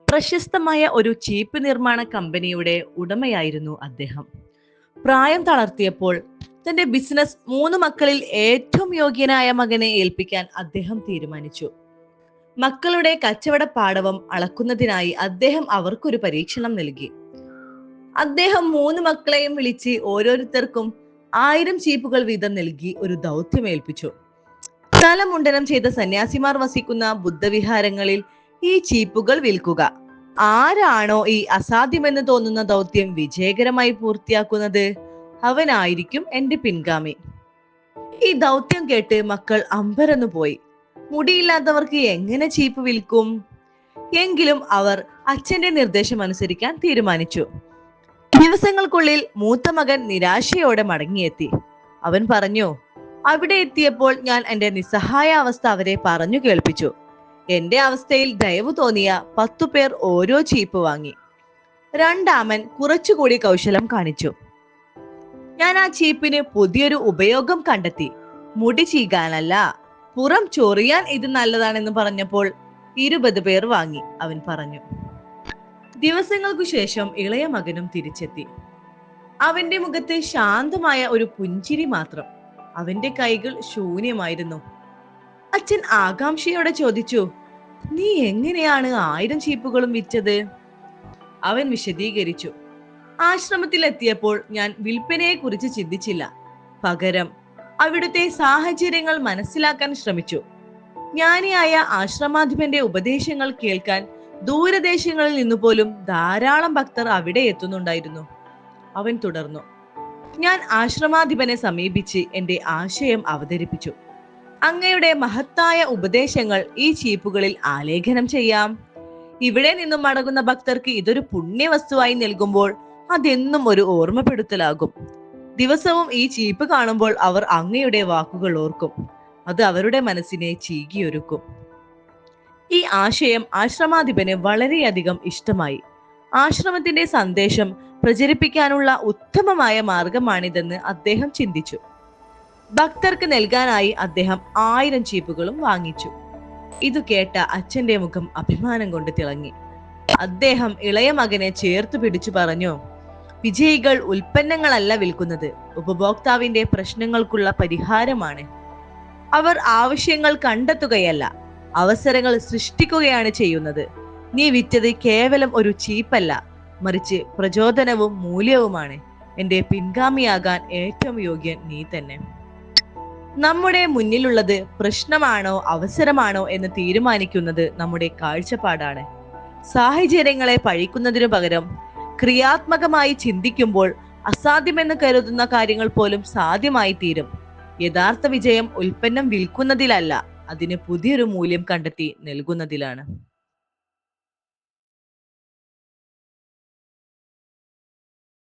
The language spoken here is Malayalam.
പ്രശസ്തമായ ഒരു ചീപ്പ് നിർമ്മാണ കമ്പനിയുടെ ഉടമയായിരുന്നു അദ്ദേഹം. പ്രായം തളർത്തിയപ്പോൾ തന്റെ ബിസിനസ് 3 മക്കളിൽ ഏറ്റവും യോഗ്യനായ മകനെ ഏൽപ്പിക്കാൻ അദ്ദേഹം തീരുമാനിച്ചു. മക്കളുടെ കച്ചവട പാടവം അളക്കുന്നതിനായി അദ്ദേഹം അവർക്കൊരു പരീക്ഷണം നൽകി. അദ്ദേഹം 3 മക്കളെയും വിളിച്ച് ഓരോരുത്തർക്കും 1000 ചീപ്പുകൾ വീതം നൽകി ഒരു ദൗത്യം ഏൽപ്പിച്ചു. തലമുണ്ടനം ചെയ്ത സന്യാസിമാർ വസിക്കുന്ന ബുദ്ധവിഹാരങ്ങളിൽ ഈ ചീപ്പുകൾ വിൽക്കുക. ആരാണോ ഈ അസാധ്യമെന്ന് തോന്നുന്ന ദൗത്യം വിജയകരമായി പൂർത്തിയാക്കുന്നത്, അവനായിരിക്കും എന്റെ പിൻഗാമി. ഈ ദൗത്യം കേട്ട് മക്കൾ അമ്പരന്നു പോയി. മുടിയില്ലാത്തവർക്ക് എങ്ങനെ ചീപ്പ് വിൽക്കും? എങ്കിലും അവർ അച്ഛന്റെ നിർദ്ദേശം അനുസരിക്കാൻ തീരുമാനിച്ചു. ദിവസങ്ങൾക്കുള്ളിൽ മൂത്ത മകൻ നിരാശയോടെ മടങ്ങിയെത്തി. അവൻ പറഞ്ഞു, അവിടെ എത്തിയപ്പോൾ ഞാൻ എന്റെ നിസ്സഹായ അവസ്ഥ അവരെ പറഞ്ഞു കേൾപ്പിച്ചു. എന്റെ അവസ്ഥയിൽ ദയവ് തോന്നിയ 10 പേർ ഓരോ ചീപ്പ് വാങ്ങി. രണ്ടാമൻ കുറച്ചുകൂടി കൗശലം കാണിച്ചു. ഞാൻ ആ ചീപ്പിന് പുതിയൊരു ഉപയോഗം കണ്ടെത്തി. മുടി ചീകാനല്ല, പുറം ചൊറിയാൻ ഇത് നല്ലതാണെന്ന് പറഞ്ഞപ്പോൾ 20 പേർ വാങ്ങി, അവൻ പറഞ്ഞു. ദിവസങ്ങൾക്കു ശേഷം ഇളയ മകനും തിരിച്ചെത്തി. അവന്റെ മുഖത്ത് ശാന്തമായ ഒരു പുഞ്ചിരി മാത്രം. അവന്റെ കൈകൾ ശൂന്യമായിരുന്നു. അച്ഛൻ ആകാംക്ഷയോടെ ചോദിച്ചു, നീ എങ്ങനെയാണ് 1000 ചീപ്പുകളും വിറ്റത്? അവൻ വിശദീകരിച്ചു. ആശ്രമത്തിൽ എത്തിയപ്പോൾ ഞാൻ വിൽപ്പനയെ കുറിച്ച് ചിന്തിച്ചില്ല. പകരം അവിടുത്തെ സാഹചര്യങ്ങൾ മനസ്സിലാക്കാൻ ശ്രമിച്ചു. ജ്ഞാനിയായ ആശ്രമാധിപന്റെ ഉപദേശങ്ങൾ കേൾക്കാൻ ദൂരദേശങ്ങളിൽ നിന്നു പോലും ധാരാളം ഭക്തർ അവിടെ എത്തുന്നുണ്ടായിരുന്നു. അവൻ തുടർന്നു. ഞാൻ ആശ്രമാധിപനെ സമീപിച്ച് എന്റെ ആശയം അവതരിപ്പിച്ചു. അങ്ങയുടെ മഹത്തായ ഉപദേശങ്ങൾ ഈ ചീപ്പുകളിൽ ആലേഖനം ചെയ്യാം. ഇവിടെ നിന്നും മടങ്ങുന്ന ഭക്തർക്ക് ഇതൊരു പുണ്യവസ്തുവായി നൽകുമ്പോൾ അതെന്നും ഒരു ഓർമ്മപ്പെടുത്തലാകും. ദിവസവും ഈ ചീപ്പ് കാണുമ്പോൾ അവർ അങ്ങയുടെ വാക്കുകൾ ഓർക്കും. അത് അവരുടെ മനസ്സിനെ ചീകിയൊരുക്കും. ഈ ആശയം ആശ്രമാധിപന് വളരെയധികം ഇഷ്ടമായി. ആശ്രമത്തിന്റെ സന്ദേശം പ്രചരിപ്പിക്കാനുള്ള ഉത്തമമായ മാർഗമാണിതെന്ന് അദ്ദേഹം ചിന്തിച്ചു. ഭക്തർക്ക് നൽകാനായി അദ്ദേഹം 1000 ചീപ്പുകളും വാങ്ങിച്ചു. ഇത് കേട്ട അച്ഛന്റെ മുഖം അഭിമാനം കൊണ്ട് തിളങ്ങി. അദ്ദേഹം ഇളയ മകനെ ചേർത്ത് പിടിച്ചു പറഞ്ഞു, വിജയികൾ ഉൽപ്പന്നങ്ങളല്ല വിൽക്കുന്നത്, ഉപഭോക്താവിന്റെ പ്രശ്നങ്ങൾക്കുള്ള പരിഹാരമാണ്. അവർ ആവശ്യങ്ങൾ കണ്ടെത്തുകയല്ല, അവസരങ്ങൾ സൃഷ്ടിക്കുകയാണ് ചെയ്യുന്നത്. നീ വിറ്റത് കേവലം ഒരു ചീപ്പല്ല, മറിച്ച് പ്രചോദനവും മൂല്യവുമാണ്. എന്റെ പിൻഗാമിയാകാൻ ഏറ്റവും യോഗ്യൻ നീ തന്നെ. നമ്മുടെ മുന്നിലുള്ളത് പ്രശ്നമാണോ അവസരമാണോ എന്ന് തീരുമാനിക്കുന്നത് നമ്മുടെ കാഴ്ചപ്പാടാണ്. സാഹചര്യങ്ങളെ പഴിക്കുന്നതിനു പകരം ക്രിയാത്മകമായി ചിന്തിക്കുമ്പോൾ അസാധ്യമെന്ന് കരുതുന്ന കാര്യങ്ങൾ പോലും സാധ്യമായി തീരും. യഥാർത്ഥ വിജയം ഉൽപ്പന്നം വിൽക്കുന്നതിലല്ല, അതിന് പുതിയൊരു മൂല്യം കണ്ടെത്തി നൽകുന്നതിലാണ്.